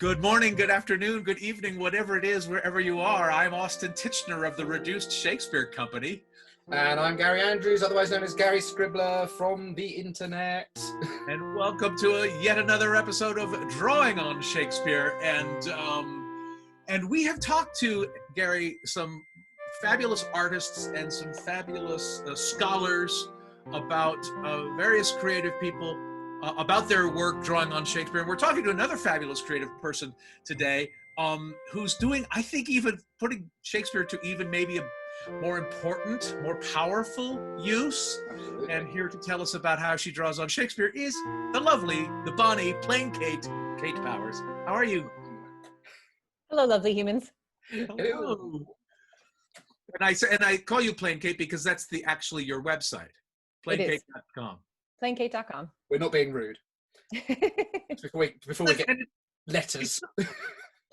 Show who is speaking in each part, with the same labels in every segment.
Speaker 1: Good morning, good afternoon, good evening, whatever it is, wherever you are. I'm Austin Tichenor of the Reduced Shakespeare Company.
Speaker 2: And I'm Gary Andrews, otherwise known as Gary Scribbler from the internet.
Speaker 1: And welcome to yet another episode of Drawing on Shakespeare. And we have talked to, Gary, some fabulous artists and some fabulous scholars about various creative people, about their work drawing on Shakespeare. And we're talking to another fabulous creative person today who's doing, I think, even putting Shakespeare to even maybe a more important, more powerful use.
Speaker 2: Absolutely.
Speaker 1: And here to tell us about how she draws on Shakespeare is the lovely, the bonny, plain Kate Powers. How are you?
Speaker 3: Hello, lovely humans.
Speaker 1: Hello. And I call you Plain Kate because that's actually your website, plainkate.com.
Speaker 3: Plainkate.com.
Speaker 2: We're not being rude. Before we get letters.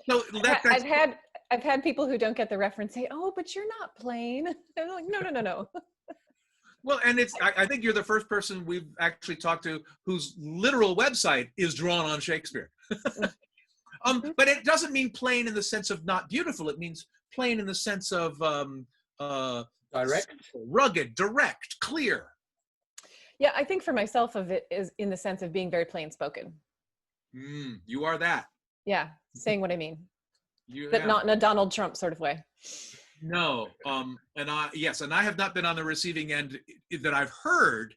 Speaker 1: So
Speaker 3: I've had people who don't get the reference say, "Oh, but you're not plain." I'm like, no.
Speaker 1: Well, and I think you're the first person we've actually talked to whose literal website is drawn on Shakespeare. But it doesn't mean plain in the sense of not beautiful. It means plain in the sense of
Speaker 2: direct,
Speaker 1: rugged, direct, clear.
Speaker 3: Yeah, I think for myself of it is in the sense of being very plain spoken.
Speaker 1: You are that.
Speaker 3: Yeah, saying what I mean.
Speaker 1: But
Speaker 3: not in a Donald Trump sort of way.
Speaker 1: No, and I have not been on the receiving end that I've heard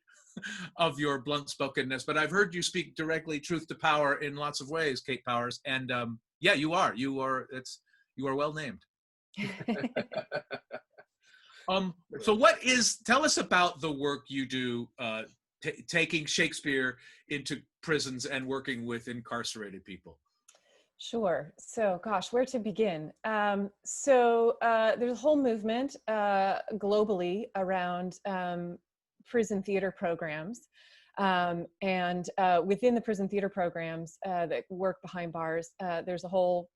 Speaker 1: of your blunt spokenness, but I've heard you speak directly truth to power in lots of ways, Kate Powers. And yeah, you are well named. So tell us about the work you do, taking Shakespeare into prisons and working with incarcerated people.
Speaker 3: Sure. So, gosh, where to begin? There's a whole movement globally around prison theater programs. And within the prison theater programs that work behind bars, there's a whole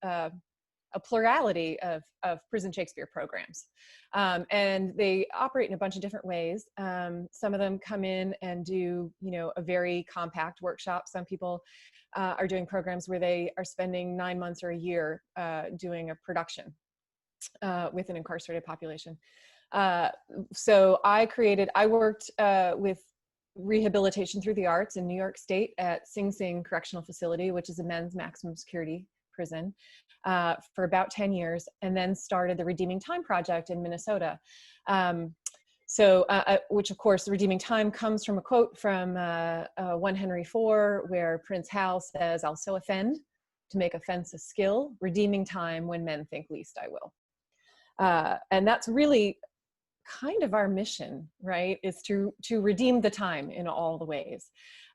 Speaker 3: a plurality of prison Shakespeare programs. And they operate in a bunch of different ways. Some of them come in and do, a very compact workshop. Some people are doing programs where they are spending 9 months or a year doing a production with an incarcerated population. So I worked with Rehabilitation Through the Arts in New York State at Sing Sing Correctional Facility, which is a men's maximum security prison, for about 10 years, and then started the Redeeming Time Project in Minnesota. Which of course, Redeeming Time comes from a quote from 1 Henry 4, where Prince Hal says, "I'll so offend to make offense a skill, redeeming time when men think least I will." And that's really kind of our mission, right? Is to redeem the time in all the ways.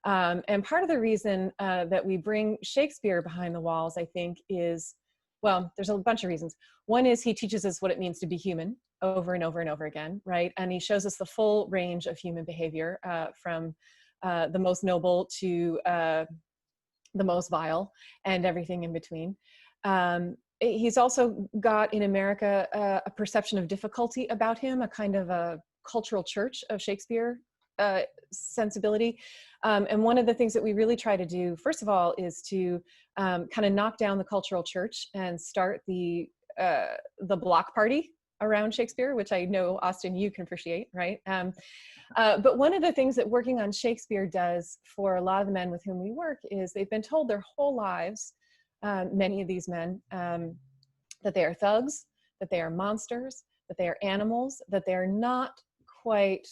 Speaker 3: And part of the reason that we bring Shakespeare behind the walls, I think, is, well, there's a bunch of reasons. One is he teaches us what it means to be human over and over and over again, right? And he shows us the full range of human behavior, from the most noble to the most vile and everything in between. He's also got in America a perception of difficulty about him, a kind of a cultural church of Shakespeare sensibility. And one of the things that we really try to do, first of all, is to kind of knock down the cultural church and start the block party around Shakespeare, which I know, Austin, you can appreciate, right? But one of the things that working on Shakespeare does for a lot of the men with whom we work is they've been told their whole lives, many of these men, that they are thugs, that they are monsters, that they are animals, that they are not quite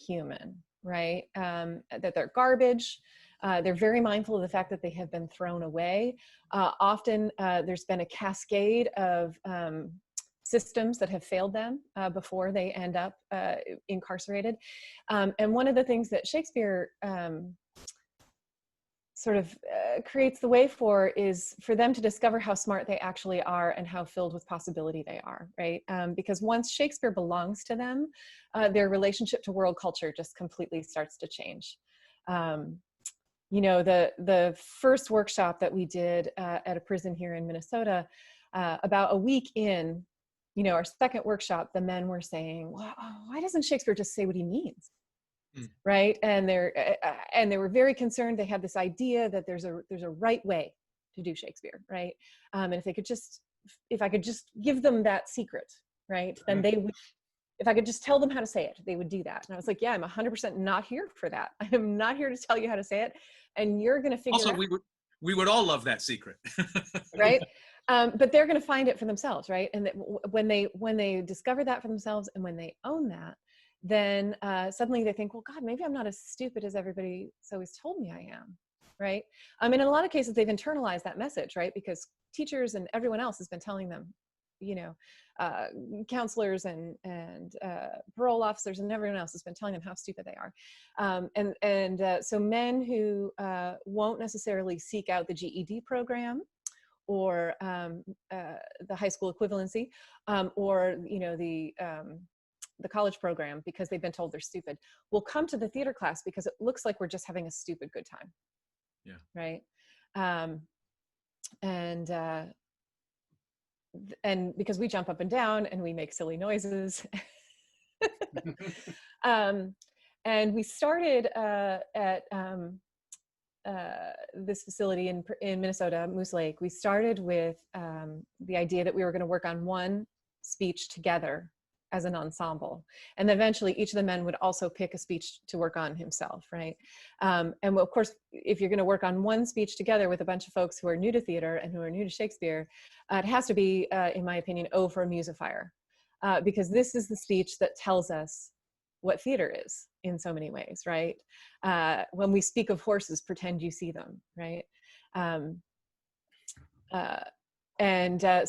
Speaker 3: human, right? That they're garbage. They're very mindful of the fact that they have been thrown away. Often there's been a cascade of systems that have failed them before they end up incarcerated. And one of the things that Shakespeare sort of creates the way for is for them to discover how smart they actually are and how filled with possibility they are, right? Because once Shakespeare belongs to them, their relationship to world culture just completely starts to change. The first workshop that we did at a prison here in Minnesota, about a week in, our second workshop, the men were saying, "Well, why doesn't Shakespeare just say what he means?" Right? And they were very concerned. They had this idea that there's a right way to do Shakespeare, right? And if I could just give them that secret, right, then they would. If I could just tell them how to say it, they would do that. And I was like, yeah, I'm 100% not here for that. I am not here to tell you how to say it, and you're going to figure
Speaker 1: Also,
Speaker 3: it out.
Speaker 1: we would all love that secret.
Speaker 3: Right? But they're going to find it for themselves, right? And when they discover that for themselves, and when they own that, then suddenly they think, well, God, maybe I'm not as stupid as everybody's always told me I am, right? And in a lot of cases, they've internalized that message, right? Because teachers and everyone else has been telling them, counselors and parole officers and everyone else has been telling them how stupid they are. So men who won't necessarily seek out the GED program or the high school equivalency or the college program because they've been told they're stupid will come to the theater class because it looks like we're just having a stupid good time.
Speaker 1: Yeah.
Speaker 3: Right. And because we jump up and down and we make silly noises. And we started at this facility in Minnesota, Moose Lake. We started with the idea that we were going to work on one speech together as an ensemble. And eventually each of the men would also pick a speech to work on himself, right? And of course, if you're going to work on one speech together with a bunch of folks who are new to theater and who are new to Shakespeare, it has to be, in my opinion, O for Muse of Fire. Because this is the speech that tells us what theater is in so many ways, right? When we speak of horses, pretend you see them, right?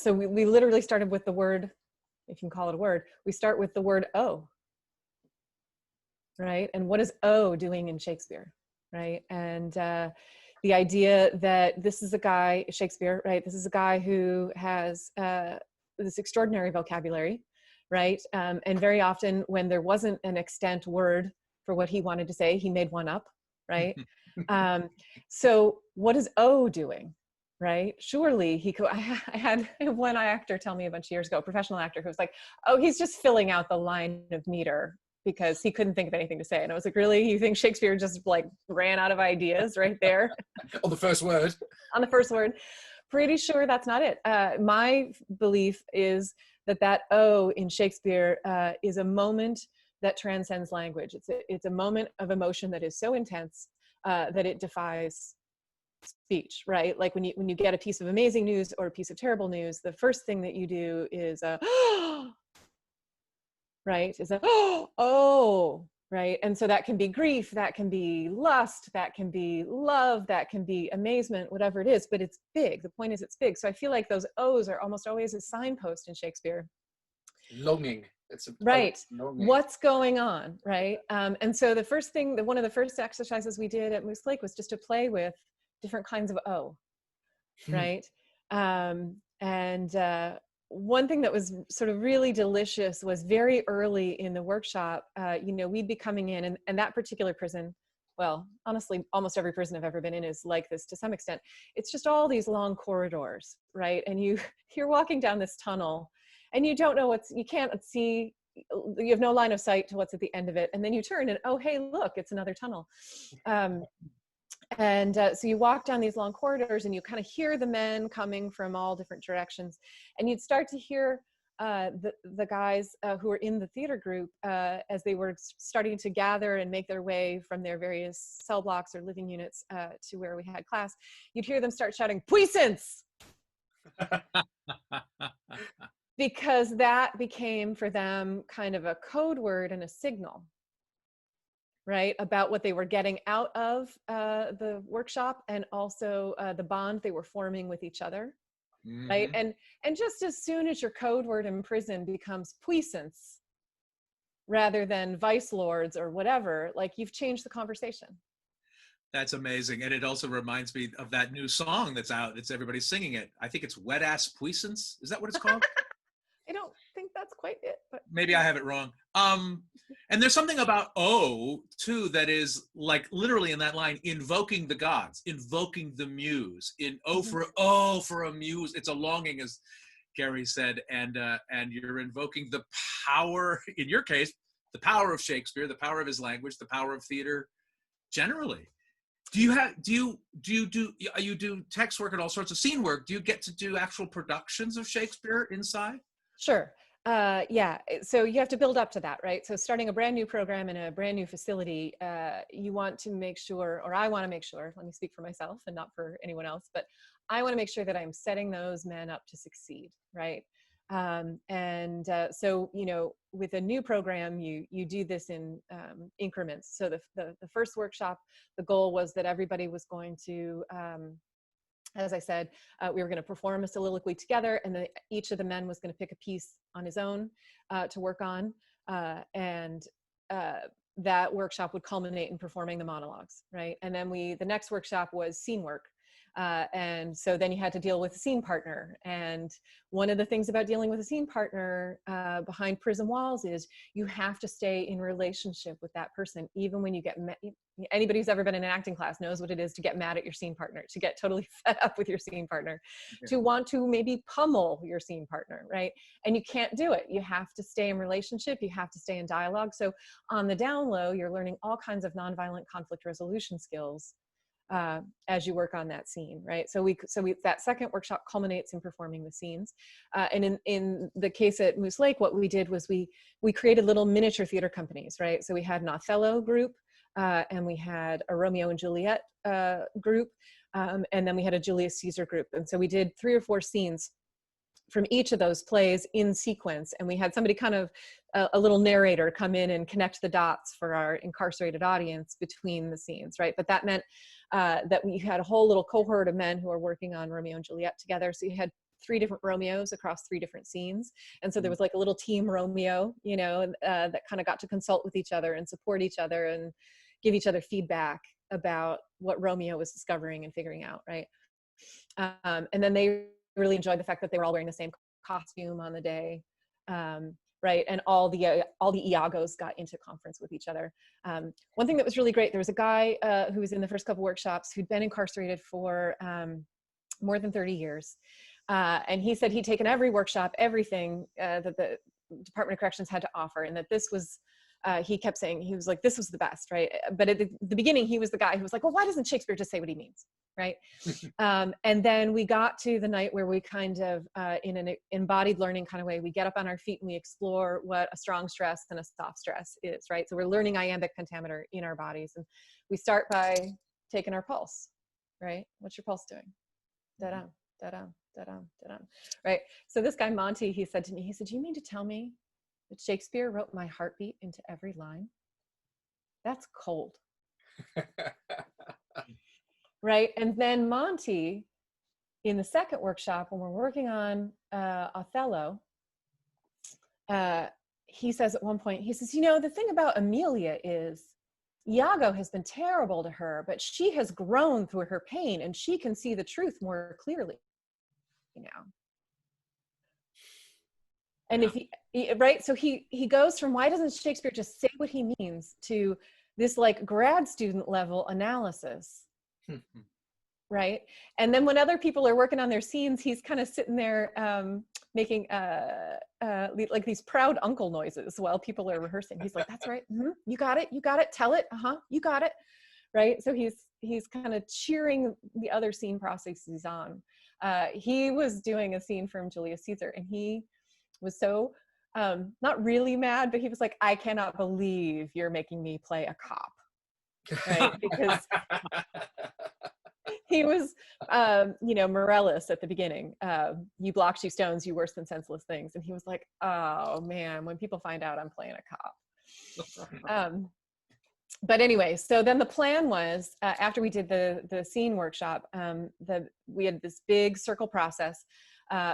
Speaker 3: So we literally started with the word, if you can call it a word, we start with the word O, right? And what is O doing in Shakespeare, right? And the idea that this is a guy, Shakespeare, right? This is a guy who has this extraordinary vocabulary, right? And very often when there wasn't an extant word for what he wanted to say, he made one up, right? So what is O doing? Right? Surely he could. I had one actor tell me a bunch of years ago, a professional actor, who was like, oh, he's just filling out the line of meter because he couldn't think of anything to say. And I was like, really? You think Shakespeare just like ran out of ideas right there?
Speaker 2: On the first word.
Speaker 3: On the first word. Pretty sure that's not it. My belief is that O in Shakespeare is a moment that transcends language. It's a moment of emotion that is so intense that it defies speech, right? Like when you get a piece of amazing news or a piece of terrible news, the first thing that you do is right? Is oh, right? And so that can be grief, that can be lust, that can be love, that can be amazement, whatever it is, but it's big. The point is it's big. So I feel like those O's are almost always a signpost in Shakespeare.
Speaker 2: Longing. It's
Speaker 3: right.
Speaker 2: Longing.
Speaker 3: What's going on, right? And so one of the first exercises we did at Moose Lake was just to play with different kinds of O, right? One thing that was sort of really delicious was very early in the workshop, we'd be coming in and that particular prison, well, honestly, almost every prison I've ever been in is like this to some extent. It's just all these long corridors, right? And you're walking down this tunnel and you don't know you can't see, you have no line of sight to what's at the end of it. And then you turn and, oh, hey, look, it's another tunnel. So you walk down these long corridors and you kind of hear the men coming from all different directions. And you'd start to hear the guys who were in the theater group as they were starting to gather and make their way from their various cell blocks or living units to where we had class. You'd hear them start shouting, puissance! Because that became for them kind of a code word and a signal, right, about what they were getting out of the workshop and also the bond they were forming with each other, right? And just as soon as your code word in prison becomes puissance rather than vice lords or whatever, like you've changed the conversation.
Speaker 1: That's amazing. And it also reminds me of that new song that's out. Everybody's singing it. I think it's Wet Ass Puissance. Is that what it's called?
Speaker 3: I don't think that's quite it, but
Speaker 1: maybe I have it wrong. And there's something about O too that is like literally in that line, invoking the gods, invoking the muse. In O for a muse. It's a longing, as Gary said, and you're invoking the power. In your case, the power of Shakespeare, the power of his language, the power of theater generally. Do you do text work and all sorts of scene work? Do you get to do actual productions of Shakespeare inside?
Speaker 3: Sure. Yeah. So you have to build up to that, right? So starting a brand new program in a brand new facility, you want to make sure, or I want to make sure, let me speak for myself and not for anyone else, but I want to make sure that I'm setting those men up to succeed, right? So, you know, with a new program, you do this in increments. So the first workshop, the goal was that everybody was going to, as I said, we were going to perform a soliloquy together, and each of the men was going to pick a piece on his own to work on. That workshop would culminate in performing the monologues, right? And then the next workshop was scene work. And so then you had to deal with a scene partner. And one of the things about dealing with a scene partner behind prison walls is you have to stay in relationship with that person, even when you get mad. Anybody who's ever been in an acting class knows what it is to get mad at your scene partner, to get totally fed up with your scene partner, to want to maybe pummel your scene partner, right? And you can't do it. You have to stay in relationship. You have to stay in dialogue. So on the down low, you're learning all kinds of nonviolent conflict resolution skills as you work on that scene, right? So that second workshop culminates in performing the scenes. And in the case at Moose Lake, what we did was we created little miniature theater companies, right? So we had an Othello group, and we had a Romeo and Juliet group, and then we had a Julius Caesar group. And so we did 3 or 4 scenes from each of those plays in sequence. And we had somebody kind of, a little narrator come in and connect the dots for our incarcerated audience between the scenes, right? But that meant that we had a whole little cohort of men who were working on Romeo and Juliet together. So you had 3 different Romeos across 3 different scenes. And so there was like a little team Romeo, you know, that kind of got to consult with each other and support each other and give each other feedback about what Romeo was discovering and figuring out, right? And then they really enjoyed the fact that they were all wearing the same costume on the day, right? And all the Iagos got into conference with each other. One thing that was really great, there was a guy who was in the first couple workshops who'd been incarcerated for more than 30 years. And he said he'd taken every workshop, everything that the Department of Corrections had to offer, and that this was, he kept saying, he was like, this was the best, right? But at the beginning, he was the guy who was like, well, why doesn't Shakespeare just say what he means, right? And then we got to the night where we kind of, in an embodied learning kind of way, we get up on our feet and we explore what a strong stress and a soft stress is, right? So we're learning iambic pentameter in our bodies. And we start by taking our pulse, right? What's your pulse doing? Da-dum, da-dum, da-dum, da-dum, right? So this guy, Monty, he said to me, he said, do you mean to tell me that Shakespeare wrote my heartbeat into every line? That's cold. Right? And then Monty, in the second workshop, when we're working on Othello, he says at one point, he says, you know, the thing about Amelia is Iago has been terrible to her, but she has grown through her pain and she can see the truth more clearly now. And if he, right, so he goes from why doesn't Shakespeare just say what he means to this like grad student level analysis, right? And then when other people are working on their scenes, he's kind of sitting there making like these proud uncle noises while people are rehearsing. He's like, that's right, you got it, tell it, you got it, right? So he's kind of cheering the other scene processes on. He was doing a scene from Julius Caesar, and he was so not really mad, but he was like, I cannot believe you're making me play a cop, right? Because he was you know, Morellus at the beginning, you blocks, you stones, you worse than senseless things, and he was like, oh man, when people find out I'm playing a cop. But anyway, so then the plan was, after we did the scene workshop, we had this big circle process,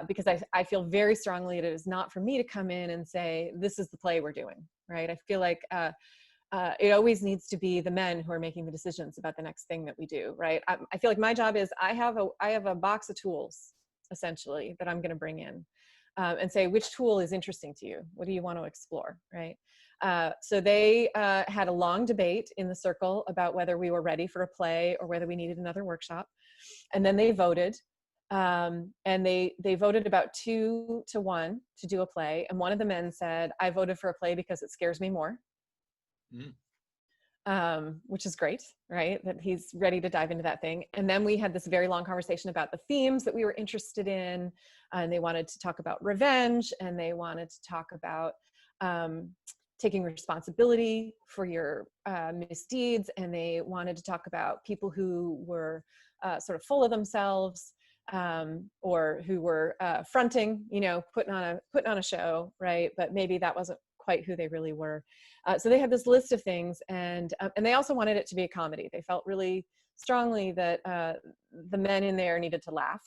Speaker 3: because I feel very strongly that it is not for me to come in and say, this is the play we're doing, right? I feel like it always needs to be the men who are making the decisions about the next thing that we do, right? I feel like my job is I have a box of tools, essentially, that I'm going to bring in and say, which tool is interesting to you? What do you want to explore, right? So they had a long debate in the circle about whether we were ready for a play or whether we needed another workshop. And then they voted. And they voted about 2 to 1 to do a play. And one of the men said, I voted for a play because it scares me more. which is great, right? That he's ready to dive into that thing. And then we had this very long conversation about the themes that we were interested in. And they wanted to talk about revenge, and they wanted to talk about taking responsibility for your misdeeds. And they wanted to talk about people who were sort of full of themselves, or who were fronting, putting on a show, right? But maybe that wasn't quite who they really were. So they had this list of things, and they also wanted it to be a comedy. They felt really strongly that the men in there needed to laugh.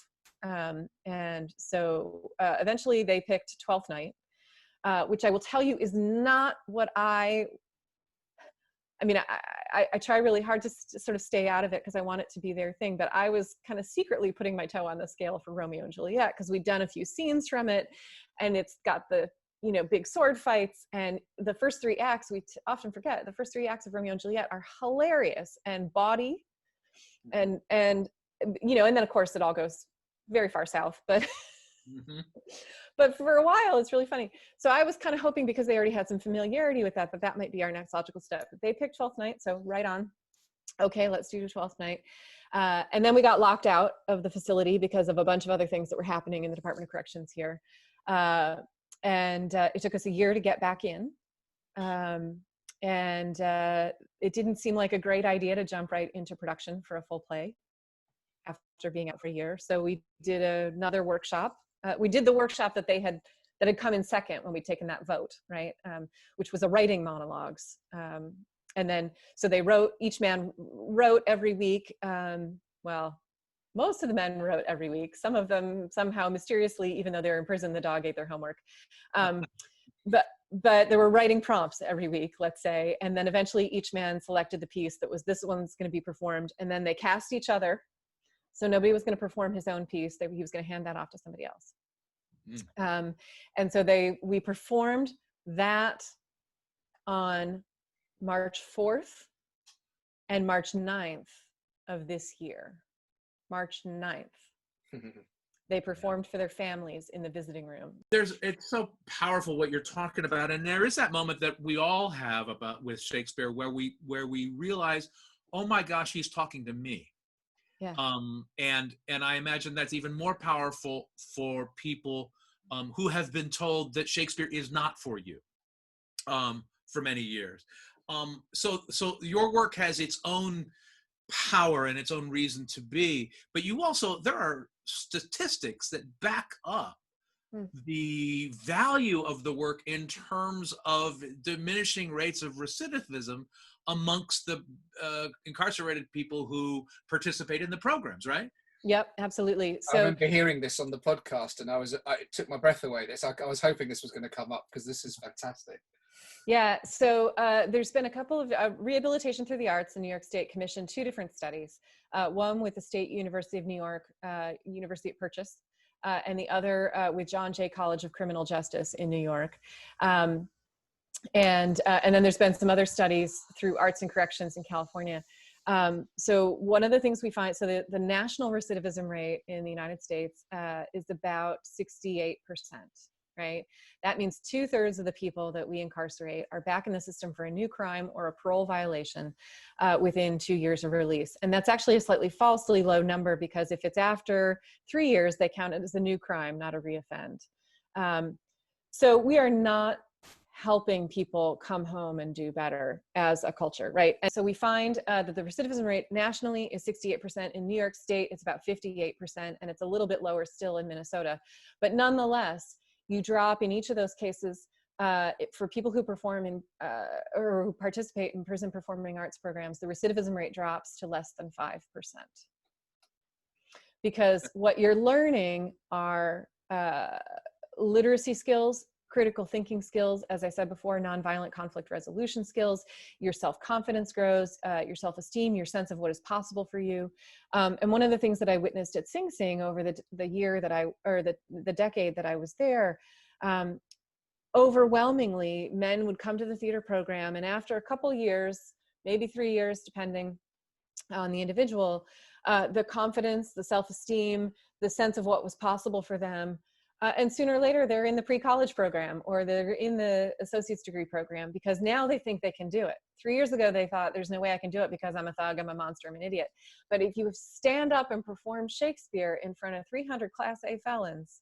Speaker 3: And so eventually they picked Twelfth Night, which I will tell you is not what I try really hard to sort of stay out of it because I want it to be their thing, but I was kind of secretly putting my toe on the scale for Romeo and Juliet because we'd done a few scenes from it, and it's got the big sword fights, and the first three acts, we often forget, the first three acts of Romeo and Juliet are hilarious and bawdy, and then of course it all goes very far south, but mm-hmm. But for a while it's really funny. So I was kind of hoping, because they already had some familiarity with that might be our next logical step. But they picked Twelfth Night, so right on. Okay, let's do Twelfth Night. And then we got locked out of the facility because of a bunch of other things that were happening in the Department of Corrections here. And it took us a year to get back in. And it didn't seem like a great idea to jump right into production for a full play after being out for a year. So we did another workshop. We did the workshop that had come in second when we'd taken that vote, right? Which was a writing monologues. And then, so each man wrote every week. Well, most of the men wrote every week. Some of them somehow mysteriously, even though they were in prison, the dog ate their homework. But there were writing prompts every week, let's say. And then eventually each man selected the piece that was, this one's going to be performed. And then they cast each other. So nobody was going to perform his own piece. He was going to hand that off to somebody else. And so we performed that on March 4th and March 9th of this year. March 9th. They performed for their families in the visiting room.
Speaker 1: It's so powerful what you're talking about. And there is that moment that we all have with Shakespeare where we realize, oh my gosh, he's talking to me.
Speaker 3: Yeah.
Speaker 1: And I imagine that's even more powerful for people who have been told that Shakespeare is not for you for many years. So your work has its own power and its own reason to be, but there are statistics that back up the value of the work in terms of diminishing rates of recidivism amongst the incarcerated people who participate in the programs, right?
Speaker 3: Yep, absolutely. So
Speaker 2: I remember hearing this on the podcast, and it took my breath away. I was hoping this was going to come up because this is fantastic.
Speaker 3: Yeah, so there's been a couple of Rehabilitation Through the Arts in New York State commissioned 2 different studies. One with the State University of New York, University at Purchase, and the other with John Jay College of Criminal Justice in New York. And then there's been some other studies through Arts and Corrections in California. So one of the things we find, so the national recidivism rate in the United States is about 68%, right? That means 2/3 of the people that we incarcerate are back in the system for a new crime or a parole violation within 2 years of release. And that's actually a slightly falsely low number, because if it's after 3 years, they count it as a new crime, not a reoffend. So we are not helping people come home and do better as a culture, right? And so we find that the recidivism rate nationally is 68%. In New York State, it's about 58%, and it's a little bit lower still in Minnesota. But nonetheless, you drop in each of those cases for people who perform in or who participate in prison performing arts programs, the recidivism rate drops to less than 5%. Because what you're learning are literacy skills, critical thinking skills, as I said before, nonviolent conflict resolution skills, your self-confidence grows, your self-esteem, your sense of what is possible for you. And one of the things that I witnessed at Sing Sing over the year that the decade that I was there, overwhelmingly, men would come to the theater program, and after a couple years, maybe 3 years, depending on the individual, the confidence, the self-esteem, the sense of what was possible for them And sooner or later, they're in the pre-college program or they're in the associate's degree program because now they think they can do it. 3 years ago, they thought there's no way I can do it because I'm a thug, I'm a monster, I'm an idiot. But if you stand up and perform Shakespeare in front of 300 Class A felons,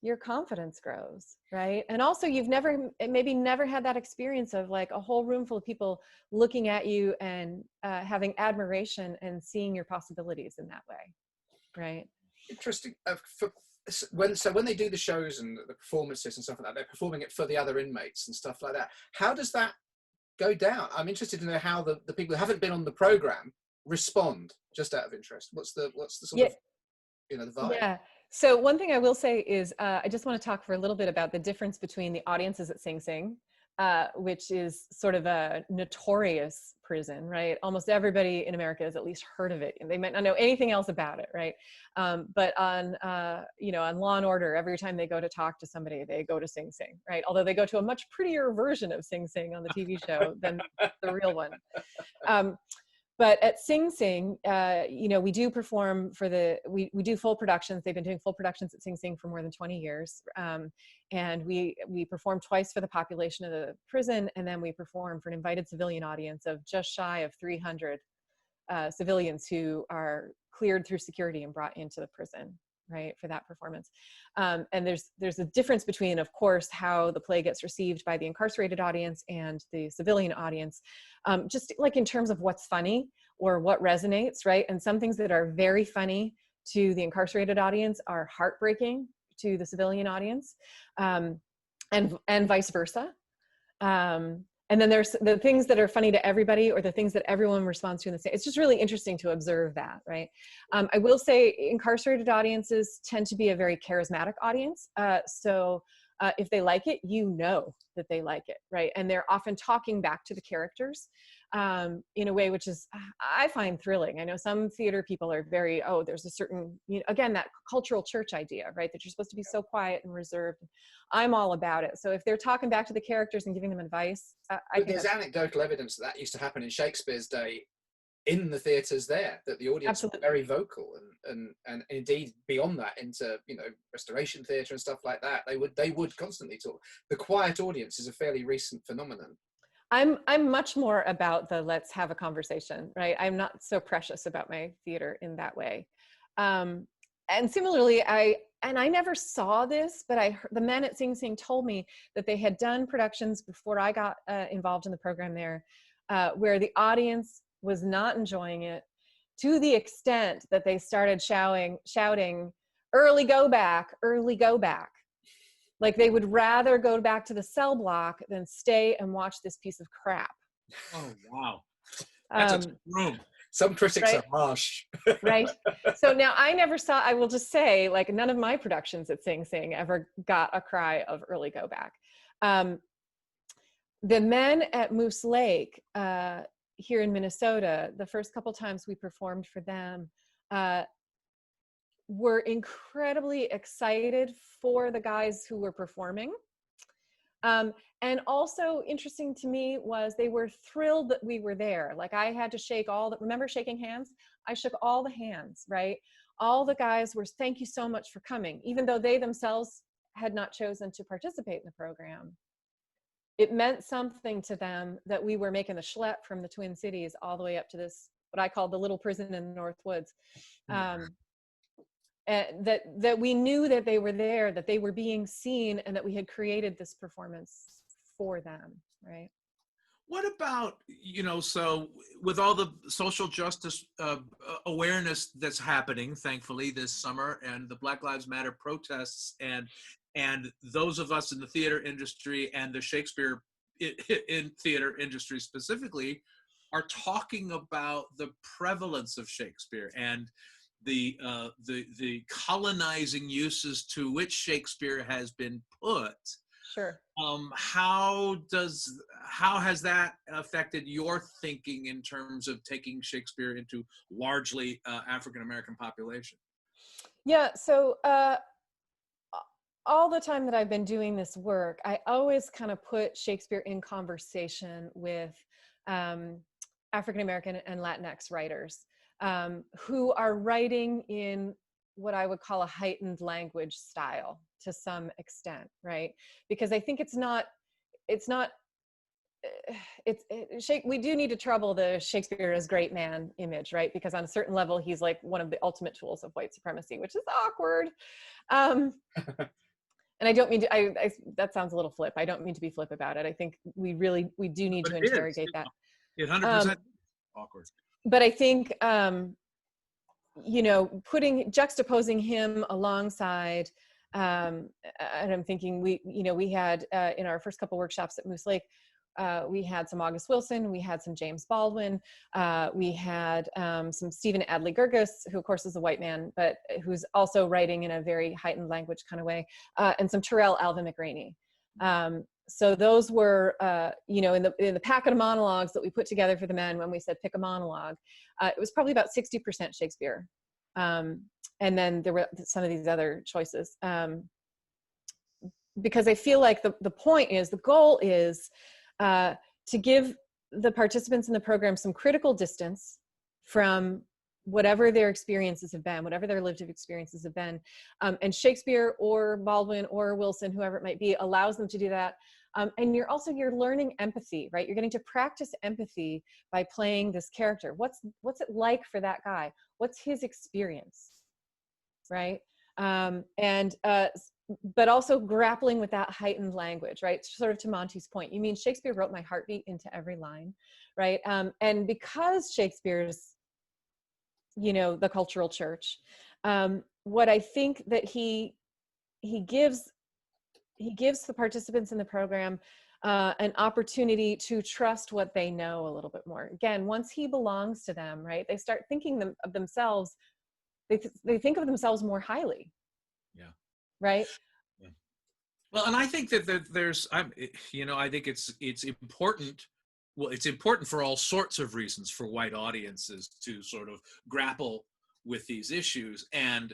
Speaker 3: your confidence grows, right? And also you've maybe never had that experience of like a whole room full of people looking at you and having admiration and seeing your possibilities in that way, right?
Speaker 2: Interesting. When they do the shows and the performances and stuff like that, they're performing it for the other inmates and stuff like that. How does that go down? I'm interested to know how the people who haven't been on the program respond, just out of interest. What's the sort of, the vibe?
Speaker 3: Yeah. So one thing I will say is I just want to talk for a little bit about the difference between the audiences at Sing Sing, which is sort of a notorious prison, right? Almost everybody in America has at least heard of it, and they might not know anything else about it, right? But on on Law and Order, every time they go to talk to somebody, they go to Sing Sing, right? Although they go to a much prettier version of Sing Sing on the TV show than the real one. But at Sing Sing, we do perform we do full productions. They've been doing full productions at Sing Sing for more than 20 years. And we perform twice for the population of the prison, and then we perform for an invited civilian audience of just shy of 300 civilians who are cleared through security and brought into the prison, right, for that performance. And there's a difference between, of course, how the play gets received by the incarcerated audience and the civilian audience, just like in terms of what's funny or what resonates, right? And some things that are very funny to the incarcerated audience are heartbreaking to the civilian audience, and vice versa. And then there's the things that are funny to everybody or the things that everyone responds to in the same. It's just really interesting to observe that, right? I will say incarcerated audiences tend to be a very charismatic audience. So if they like it, you know that they like it, right? And they're often talking back to the characters in a way which is, I find thrilling. I know some theater people are very, there's a certain, again, that cultural church idea, right? That you're supposed to be so quiet and reserved. I'm all about it. So if they're talking back to the characters and giving them advice,
Speaker 2: there's anecdotal evidence that used to happen in Shakespeare's day in the theatres there, that the audience were very vocal and indeed beyond that into restoration theatre and stuff like that. They would constantly talk. The quiet audience is a fairly recent phenomenon.
Speaker 3: I'm much more about the let's have a conversation, right? I'm not so precious about my theater in that way. And similarly, I never saw this, but the men at Sing Sing told me that they had done productions before I got involved in the program there, where the audience was not enjoying it to the extent that they started shouting, early go back, early go back. Like they would rather go back to the cell block than stay and watch this piece of crap.
Speaker 1: Oh, wow. That's a room.
Speaker 2: Some critics are harsh.
Speaker 3: Right. So now I will just say, like, none of my productions at Sing Sing ever got a cry of early go back. The men at Moose Lake here in Minnesota, the first couple times we performed for them, were incredibly excited for the guys who were performing. And also interesting to me was they were thrilled that we were there. Like I had to shake remember shaking hands? I shook all the hands, right? All the guys were, thank you so much for coming, even though they themselves had not chosen to participate in the program. It meant something to them that we were making the schlep from the Twin Cities all the way up to this, what I call the little prison in the North Woods. That we knew that they were there, that they were being seen, and that we had created this performance for them, right?
Speaker 1: What about, so with all the social justice awareness that's happening, thankfully, this summer, and the Black Lives Matter protests, and those of us in the theater industry and the Shakespeare in theater industry specifically are talking about the prevalence of Shakespeare and the colonizing uses to which Shakespeare has been put.
Speaker 3: Sure.
Speaker 1: How has that affected your thinking in terms of taking Shakespeare into largely African American population?
Speaker 3: Yeah. So all the time that I've been doing this work, I always kind of put Shakespeare in conversation with African American and Latinx writers who are writing in what I would call a heightened language style to some extent, right? Because I think we do need to trouble the Shakespeare as great man image, right? Because on a certain level, he's like one of the ultimate tools of white supremacy, which is awkward. And I don't mean to, that sounds a little flip. I don't mean to be flip about it. I think we do need to interrogate that.
Speaker 1: It 100% awkward.
Speaker 3: But I think, juxtaposing him alongside, and I'm thinking we had in our first couple workshops at Moose Lake, we had some August Wilson, we had some James Baldwin, we had some Stephen Adley Gurgis, who of course is a white man, but who's also writing in a very heightened language kind of way, and some Terrell Alvin McRaney. So those were, in the packet of monologues that we put together for the men when we said pick a monologue, it was probably about 60% Shakespeare. And then there were some of these other choices. Because I feel like the goal is to give the participants in the program some critical distance from whatever their experiences have been, whatever their lived experiences have been. And Shakespeare or Baldwin or Wilson, whoever it might be, allows them to do that. And you're learning empathy, right? You're getting to practice empathy by playing this character. What's it like for that guy? What's his experience, right? But also grappling with that heightened language, right? Sort of to Monty's point, you mean Shakespeare wrote my heartbeat into every line, right? And because Shakespeare's, the cultural church, what I think that he gives the participants in the program an opportunity to trust what they know a little bit more. Again, once he belongs to them, right? They start thinking of themselves, they think of themselves more highly.
Speaker 1: Yeah.
Speaker 3: Right.
Speaker 1: Yeah. Well, and I think that I think it's important. Well, it's important for all sorts of reasons for white audiences to sort of grapple with these issues and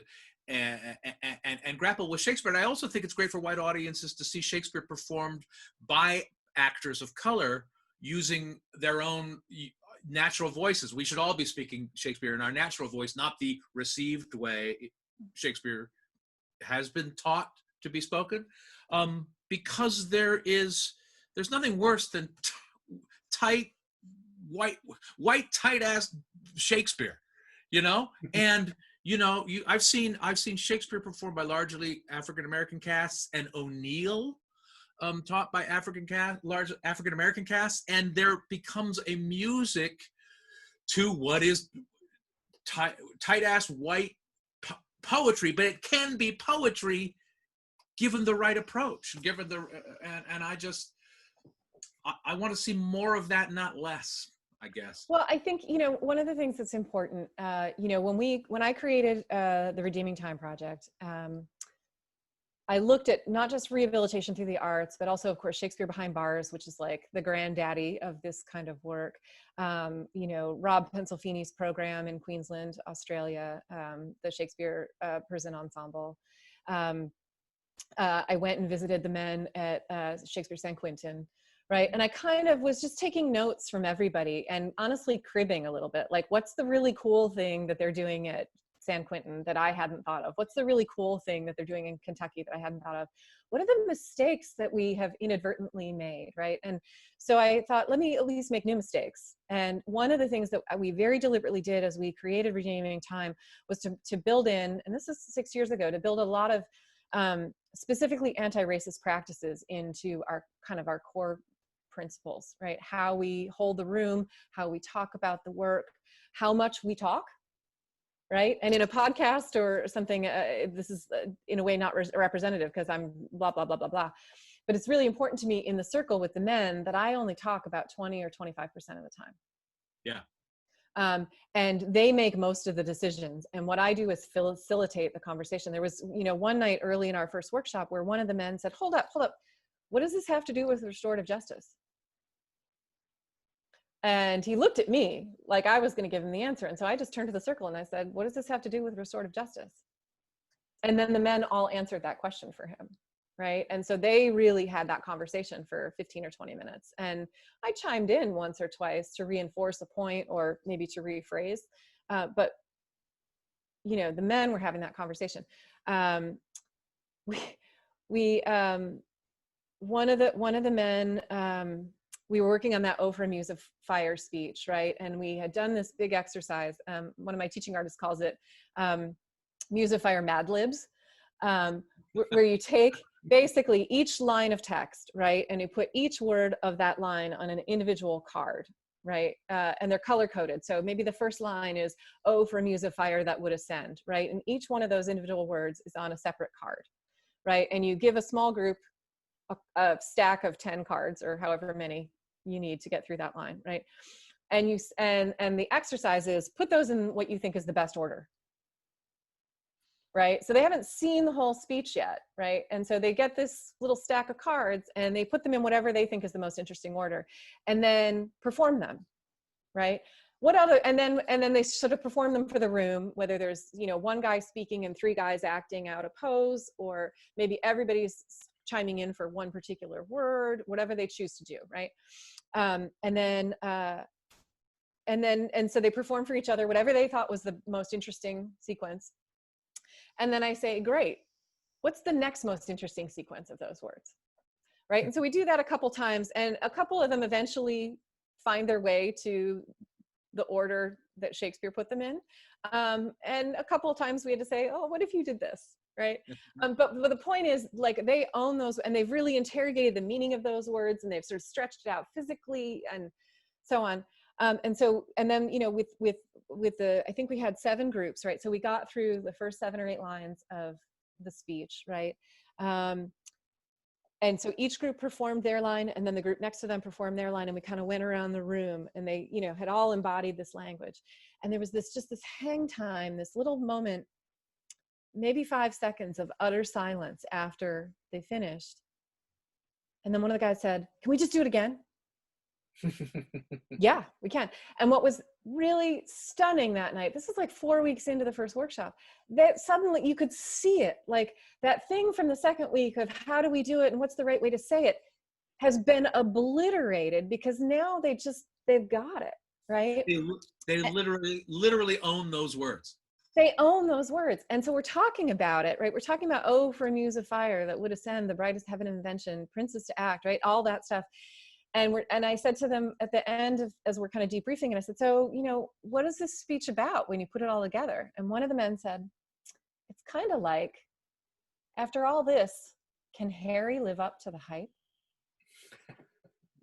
Speaker 1: grapple with Shakespeare. And I also think it's great for white audiences to see Shakespeare performed by actors of color using their own natural voices. We should all be speaking Shakespeare in our natural voice, not the received way Shakespeare has been taught to be spoken, because there's nothing worse than tight white tight ass Shakespeare, and I've seen Shakespeare performed by largely African American casts, and O'Neill taught by large African American casts, and there becomes a music to what is tight ass white poetry, but it can be poetry given the right approach, I want to see more of that, not less, I guess.
Speaker 3: Well, I think, one of the things that's important, when I created the Redeeming Time Project, I looked at not just Rehabilitation Through the Arts, but also, of course, Shakespeare Behind Bars, which is like the granddaddy of this kind of work. Rob Pensilfini's program in Queensland, Australia, the Shakespeare Prison Ensemble. I went and visited the men at Shakespeare San Quentin, right? And I kind of was just taking notes from everybody and honestly cribbing a little bit. Like, what's the really cool thing that they're doing at San Quentin that I hadn't thought of? What's the really cool thing that they're doing in Kentucky that I hadn't thought of? What are the mistakes that we have inadvertently made, right? And so I thought, let me at least make new mistakes. And one of the things that we very deliberately did as we created Redeeming Time was to build in, and this is 6 years ago, to build a lot of specifically anti-racist practices into our core principles, right? How we hold the room, how we talk about the work, how much we talk, right? And in a podcast or something, this is in a way not representative because I'm blah, blah, blah, blah, blah. But it's really important to me in the circle with the men that I only talk about 20 or 25% of the time.
Speaker 1: Yeah.
Speaker 3: And they make most of the decisions. And what I do is facilitate the conversation. There was, one night early in our first workshop where one of the men said, hold up. What does this have to do with restorative justice? And he looked at me like I was going to give him the answer. And so I just turned to the circle and I said, what does this have to do with restorative justice? And then the men all answered that question for him, right? And so they really had that conversation for 15 or 20 minutes. And I chimed in once or twice to reinforce a point or maybe to rephrase. But you know, the men were having that conversation. We one of the men, we were working on that "Oh, for a Muse of Fire" speech, right? And we had done this big exercise. One of my teaching artists calls it Muse of Fire mad-libs, where you take basically each line of text, right? And you put each word of that line on an individual card, right? And they're color coded. So maybe the first line is, "Oh, for a Muse of Fire that would ascend," right? And each one of those individual words is on a separate card, right? And you give a small group a stack of 10 cards, or however many you need to get through that line, right? And you and the exercise is put those in what you think is the best order, right? So they haven't seen the whole speech yet, right? And so they get this little stack of cards and they put them in whatever they think is the most interesting order, and then perform them, right? What other, and then they sort of perform them for the room, whether there's, you know, one guy speaking and 3 guys acting out a pose, or maybe everybody's chiming in for one particular word, whatever they choose to do, right? And so they perform for each other whatever they thought was the most interesting sequence. And then I say, great, what's the next most interesting sequence of those words, right? And so we do that a couple times, and a couple of them eventually find their way to the order that Shakespeare put them in. And a couple of times we had to say, oh, what if you did this? Right. But the point is, like, they own those, and they've really interrogated the meaning of those words, and they've sort of stretched it out physically and so on. And then, you know, with the, I think we had 7 groups, right? So we got through the first 7 or 8 lines of the speech, right? And so each group performed their line, and then the group next to them performed their line, and we kind of went around the room, and they, you know, had all embodied this language. And there was this hang time, this little moment, maybe 5 seconds of utter silence after they finished. And then one of the guys said, "Can we just do it again?" Yeah, we can. And what was really stunning that night, this is like 4 weeks into the first workshop, that suddenly you could see it, like that thing from the second week of how do we do it and what's the right way to say it has been obliterated, because now they've got it, right?
Speaker 1: They literally own those words.
Speaker 3: They own those words. And so we're talking about it, right? We're talking about, "Oh, for a Muse of Fire that would ascend, the brightest heaven invention, princes to act," right? All that stuff. And I said to them at the end of, as we're kind of debriefing, and I said, "So, you know, what is this speech about when you put it all together?" And one of the men said, "It's kind of like, after all this, can Harry live up to the hype?"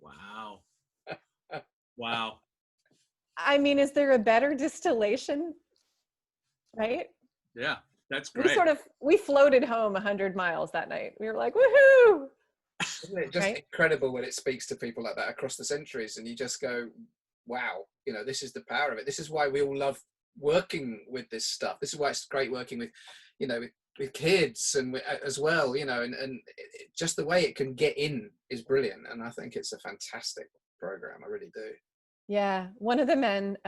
Speaker 1: Wow. Wow.
Speaker 3: I mean, is there a better distillation? Right?
Speaker 1: Yeah, that's great.
Speaker 3: We floated home 100 miles that night. We were like, woohoo!
Speaker 2: Isn't it just incredible when it speaks to people like that across the centuries, and you just go, wow, you know, this is the power of it. This is why we all love working with this stuff. This is why it's great working with, you know, with kids and as well, you know, and just the way it can get in is brilliant. And I think it's a fantastic program. I really do.
Speaker 3: Yeah. One of the men,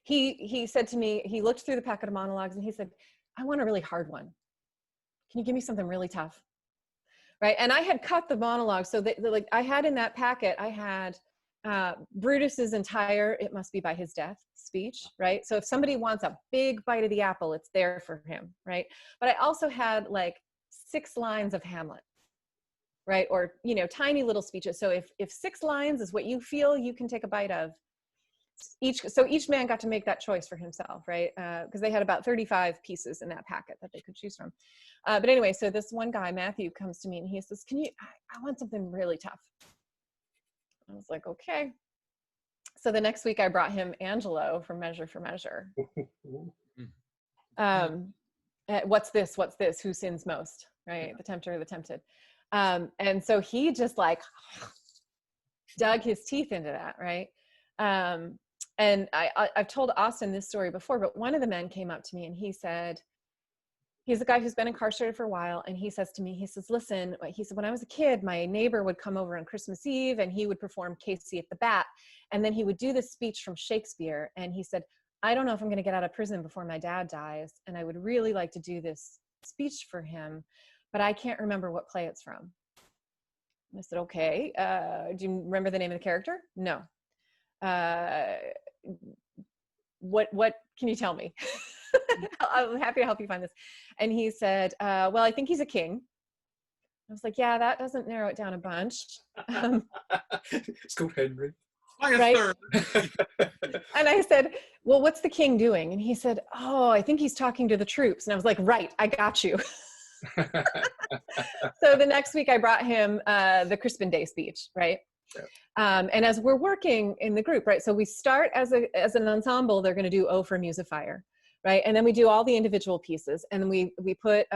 Speaker 3: he said to me, he looked through the packet of monologues and he said, "I want a really hard one. Can you give me something really tough?" Right. And I had cut the monologue. So like I had in that packet, I had Brutus's entire "It must be by his death" speech. Right. So if somebody wants a big bite of the apple, it's there for him. Right. But I also had like 6 lines of Hamlet. Right. Or, you know, tiny little speeches. So if 6 lines is what you feel you can take a bite of, each man got to make that choice for himself, right? Because they had about 35 pieces in that packet that they could choose from. But anyway, so this one guy, Matthew, comes to me and he says, I want something really tough. I was like, okay. So the next week I brought him Angelo from Measure for Measure. What's this? Who sins most, right? The tempter or the tempted. And so he just like dug his teeth into that, right? And I've told Austin this story before, but one of the men came up to me and he said, he's a guy who's been incarcerated for a while. And he says to me, he says, "Listen," he said, "when I was a kid, my neighbor would come over on Christmas Eve and he would perform Casey at the Bat. And then he would do this speech from Shakespeare. And he said, I don't know if I'm going to get out of prison before my dad dies. And I would really like to do this speech for him, but I can't remember what play it's from." And I said, "Okay, do you remember the name of the character?" "No." What can you tell me?" I'm happy to help you find this. And he said, well, I think he's a king. I was like, yeah, that doesn't narrow it down a bunch.
Speaker 2: It's called Henry.
Speaker 1: By a
Speaker 3: Right?
Speaker 1: third.
Speaker 3: And I said, well, what's the king doing? And he said, oh, I think he's talking to the troops. And I was like, right, I got you. So the next week I brought him the Crispin Day speech, right? Yeah. And as we're working in the group, right? So we start as an ensemble, they're going to do "Oh" for Muse of Fire, right? And then we do all the individual pieces. And then we put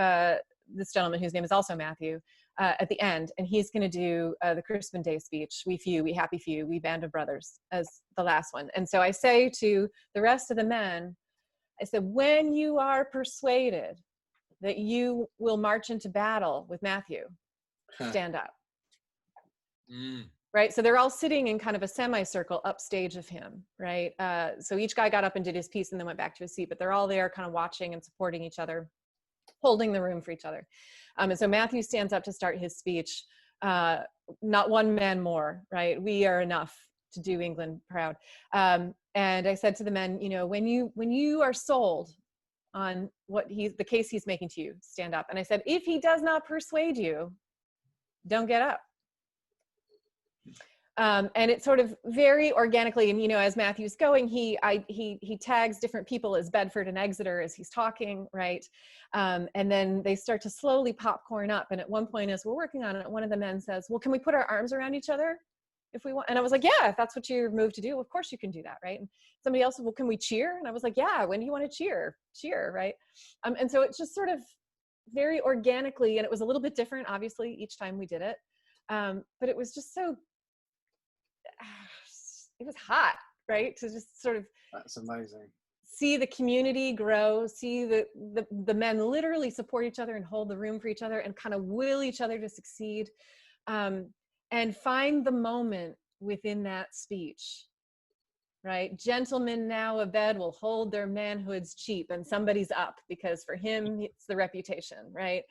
Speaker 3: this gentleman whose name is also Matthew at the end, and he's going to do the Crispin Day speech, "We few, we happy few, we band of brothers," as the last one. And so I say to the rest of the men, I said, when you are persuaded that you will march into battle with Matthew, stand up. Right? So they're all sitting in kind of a semicircle upstage of him, right? So each guy got up and did his piece and then went back to his seat, but they're all there kind of watching and supporting each other, holding the room for each other. And so Matthew stands up to start his speech. Not one man more, right? We are enough to do England proud. And I said to the men, you know, when you are sold on the case he's making to you, stand up. And I said, if he does not persuade you, don't get up. And it's sort of very organically, and you know, as Matthew's going, he tags different people as Bedford and Exeter as he's talking, right? And then they start to slowly popcorn up. And at one point, as we're working on it, one of the men says, "Well, can we put our arms around each other if we want?" And I was like, "Yeah, if that's what you're moved to do, of course you can do that, right?" And somebody else said, "Well, can we cheer?" And I was like, "Yeah, when do you want to cheer? Cheer, right?" And so it's just sort of very organically, and it was a little bit different, obviously, each time we did it. But it was just so. It was hot, right? To just sort of
Speaker 2: That's amazing.
Speaker 3: See the community grow, see the men literally support each other and hold the room for each other and kind of will each other to succeed, and find the moment within that speech, right? Gentlemen now abed will hold their manhoods cheap, and somebody's up because for him it's the reputation, right?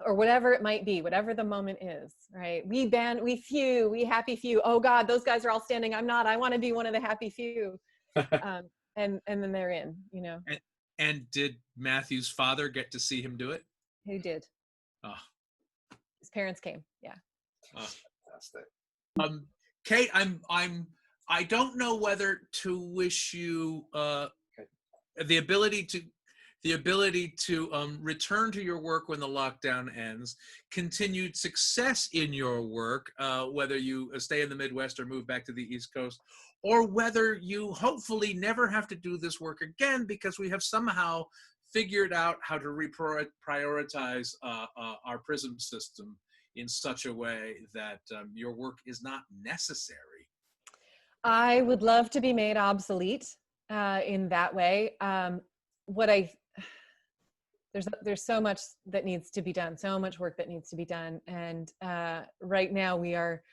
Speaker 3: Or whatever it might be, whatever the moment is, right? We few, we happy few. Oh God, those guys are all standing. I'm not. I want to be one of the happy few. And then they're in, you know.
Speaker 1: And did Matthew's father get to see him do it?
Speaker 3: He did.
Speaker 1: Oh.
Speaker 3: His parents came. Yeah.
Speaker 2: Oh, fantastic.
Speaker 1: Kate, I don't know whether to wish you the ability to return to your work when the lockdown ends, continued success in your work, whether you stay in the Midwest or move back to the East Coast, or whether you hopefully never have to do this work again because we have somehow figured out how to reprioritize our prison system in such a way that your work is not necessary.
Speaker 3: I would love to be made obsolete in that way. There's so much that needs to be done, so much work that needs to be done. And right now we are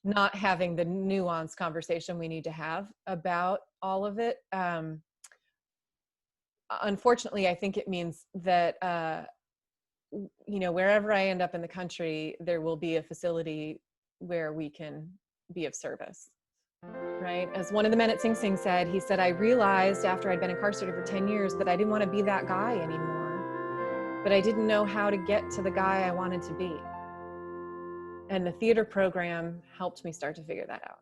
Speaker 3: not having the nuanced conversation we need to have about all of it. Unfortunately, I think it means that, you know, wherever I end up in the country, there will be a facility where we can be of service. Right? As one of the men at Sing Sing said, he said, I realized after I'd been incarcerated for 10 years that I didn't want to be that guy anymore, but I didn't know how to get to the guy I wanted to be. And the theater program helped me start to figure that out.